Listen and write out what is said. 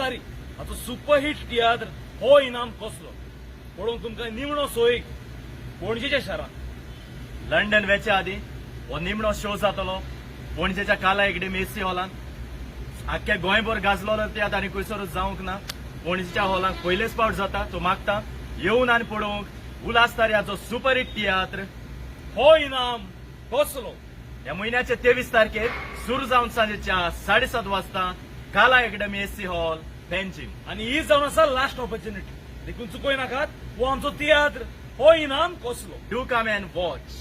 तारीख हाचो सुपरहिट तियात्र हो इनाम कसलो पळोवंक तुमकां निमणो सोयीक पणजेच्या शारांत लंडन वेचे आदी हो निमणो शो जातलो पणजेच्या काला एकडे एसी हॉलांत आख्ख्या गोंयभर गाजलो तियात्र आनी खंयसरूच जावंक ना पणजेच्या हॉलांत पयलेच फावट जाता तो मागता येवन आनी पळोवंक उल्हासतारी हाचो सुपरहिट तियात्र हो इनाम कसलो ह्या म्हयन्याचे 23 तारखेर सुरू जावन सांजेच्या 7:30 वाजता काला अकॅडमी एसी हॉल पेंजीम आणि ही जावन आसा लास्ट ऑपॉर्च्युनिटी देखून चुकोय नाकात हो आमचो तियात्र हो इनाम कसलो डू कम अँड वॉच